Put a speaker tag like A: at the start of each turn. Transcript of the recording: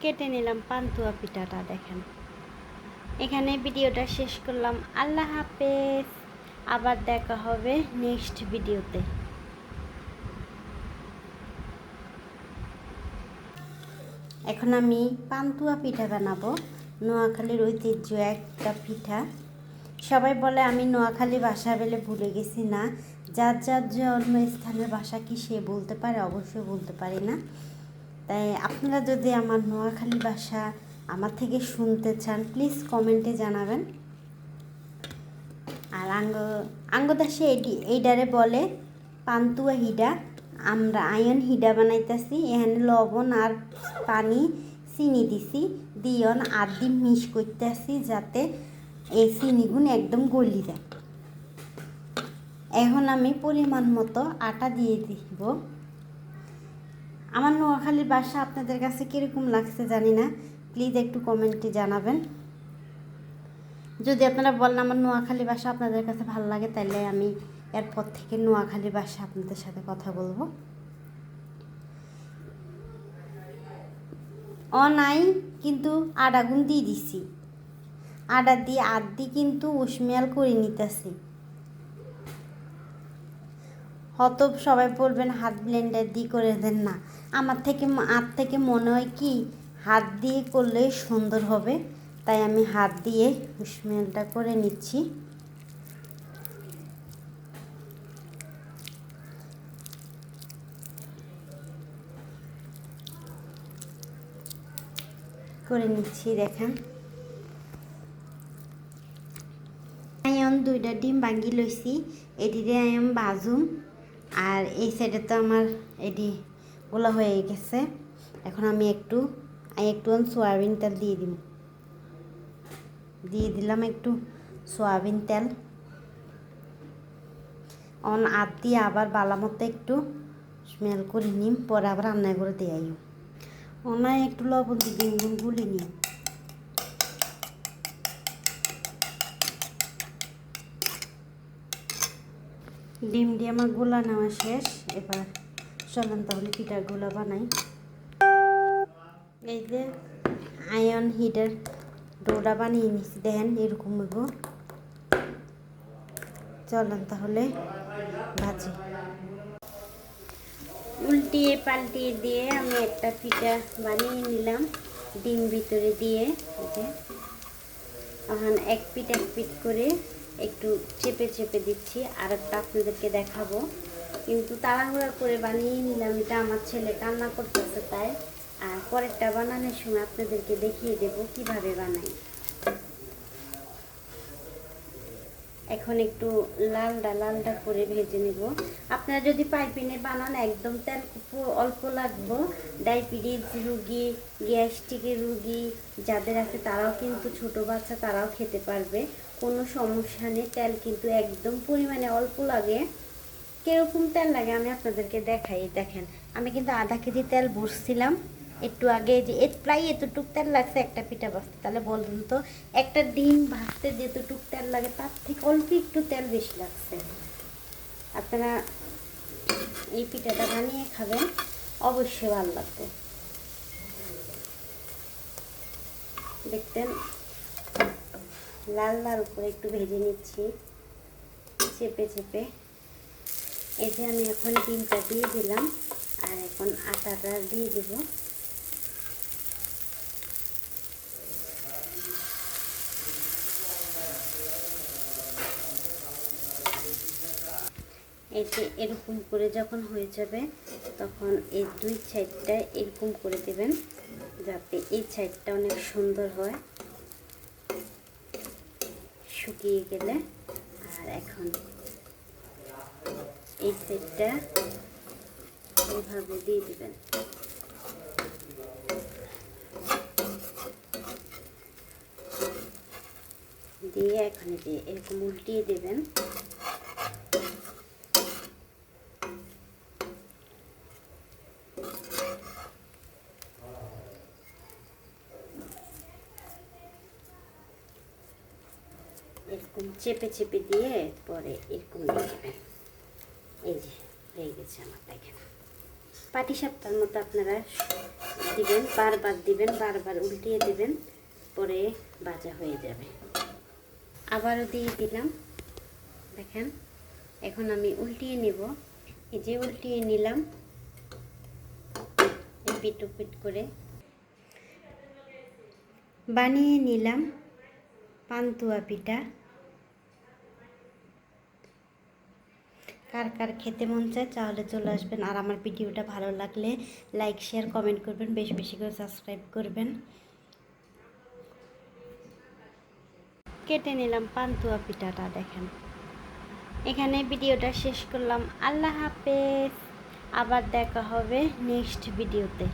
A: কেটে নিলাম পান্তুয়া পিঠাটা। দেখেন, এখানে ভিডিওটা শেষ করলাম। আল্লাহ হাফেজ, আবার দেখা হবে নেক্সট ভিডিওতে। এখন আমি পান্তুয়া পিঠা বানাবো। নোয়াখালীর ঐতিহ্য একটা পিঠা। সবাই বলে আমি নোয়াখালী ভাষা বলে ভুলে গেছি। না, যার যার জন্মস্থানের ভাষা কি সে বলতে পারে? অবশ্যই বলতে পারি না। তাই আপনারা যদি আমার নোয়াখালী ভাষা আমার থেকে শুনতে চান, প্লিজ কমেন্টে জানাবেন। আর আঙ্গদাসে এইডারে বলে পান্তুয়া হিডা। আমরা আয়ন হিডা বানাইতেছি। এখানে লবণ আর পানি চিনি দিছি, দিয়ন আর দিন মিক্স করতেছি যাতে এই চিনিগুণ একদম গলি যায়। এখন আমি পরিমাণ মতো আটা দিয়ে দিব। আমার নোয়াখালীর ভাষা আপনাদের কাছে কীরকম লাগছে জানি না, প্লিজ একটু কমেন্টে জানাবেন। যদি আপনারা বলেন আমার নোয়াখালী ভাষা আপনাদের কাছে ভালো লাগে, তাহলে আমি এরপর থেকে নোয়াখালী ভাষা আপনাদের সাথে কথা বলবো। নাই কিন্তু আডা গুণ দিয়ে দিছি। আডা দিয়ে আদি কিন্তু উসমিয়াল করে নিতেছি। হয়তো সবাই বলবেন হাত ব্লেন্ডার দিয়ে করে দেন। না, আমার থেকে মনে হয় কি হাত দিয়ে করলে সুন্দর হবে, তাই আমি হাত দিয়ে উসমিয়ালটা করে নিচ্ছি। দেখেন, আয়ন 2টা ডিম ভাঙ্গি লইছি, এটিতে আয়ন বাজুম। আর এই সাইডে তো আমার এটি গোলা হয়ে গেছে। এখন আমি একটু সয়াবিন তেল দিয়ে দিলাম একটু সয়াবিন তেল। আদ দিয়ে আবার বালা মতো একটু স্মেল করে নিম, পরে আবার রান্না করে দেয়াই। ওনায় একটু লবণ দিয়ে ডিমগুলো গুলি নিই। ডিম দিয়ে আমার গোলা নেওয়া শেষ। এবার চলেন তাহলে পিঠাগুলো বানাই। এই যে আয়ন হিটের ডোটা বানিয়ে নিচ্ছি, দেখেন এরকম হইব। চলেন তাহলে ভাজি। উল্টিয়ে পাল্টিয়ে দিয়ে আমি একটা পিঠা বানিয়ে নিলাম ডিম ভিতরে দিয়ে। এখন এক পিঠ করে একটু চেপে চেপে দিচ্ছি। আর একটা আপনাদেরকে দেখাবো, কিন্তু তাড়াহুড়া করে বানিয়ে নিলাম। এটা আমার ছেলে কান্না করতেছে তাই। আর পরেরটা বানানোর সময় আপনাদেরকে দেখিয়ে দেব কিভাবে বানাই। এখন একটু লালডা করে ভেজে নেব। আপনারা যদি পাইপিনে বানান একদম তেল অল্প লাগবে। ডায়াবেটিস রুগী, গ্যাস্ট্রিকের রুগী যাদের আছে তারাও কিন্তু, ছোট বাচ্চা তারাও খেতে পারবে, কোনো সমস্যা নেই। তেল কিন্তু একদম পরিমাণে অল্প লাগে। কীরকম তেল লাগে আমি আপনাদেরকে দেখাই। দেখেন, আমি কিন্তু আধা কেজি তেল ভরছিলাম একটু আগে। যে প্রায় এতটুক তেল লাগছে একটা পিঠা ভাজতে। তাহলে বলুন তো, একটা ডিম ভাজতে যেতটুক তেল লাগে তার থেকে অল্প একটু তেল বেশি লাগছে। আপনারা এই পিঠাটা বানিয়ে খাবেন, অবশ্যই ভালো লাগবে। দেখতেন লাল উপরে একটু ভেজে নিচ্ছি চেপে চেপে। এই যে আমি এখন ডিমটা দিয়ে দিলাম, আর এখন আটাটা দিয়ে দেব। এই যে এরকম করে যখন হয়ে যাবে, তখন এই দুই সাইডটা এরকম করে দেবেন যাতে এই সাইডটা অনেক সুন্দর হয় শুকিয়ে গেলে। আর এখন এই সাইডটা এইভাবে দিয়ে দেবেন। দিয়ে এখন এরকম উল্টিয়ে দেবেন। এরকম চেপে চেপে দিয়ে পরে এরকম দিয়ে দেবেন। এই যে হয়ে গেছে আমার, দেখেন। পাটিসাপটার মতো আপনারা দিবেন, বারবার দিবেন, বারবার উল্টিয়ে দিবেন, পরে ভাজা হয়ে যাবে। আবারও দিয়ে দিলাম, দেখেন। এখন আমি উল্টিয়ে নিব, এই যে উল্টিয়ে নিলাম পিট পিট করে। বানিয়ে নিলাম পান্তুয়া পিঠা। কার কার খেতে মন চায় তাহলে চলে আসবেন। আর আমার ভিডিওটা ভালো লাগলে লাইক শেয়ার কমেন্ট করবেন, বেশি বেশি করে সাবস্ক্রাইব করবেন। কেটে নিলাম পান্তুয়া পিঠাটা, দেখেন। এখানে ভিডিওটা শেষ করলাম। আল্লাহ হাফেজ, আবার দেখা হবে নেক্সট ভিডিওতে।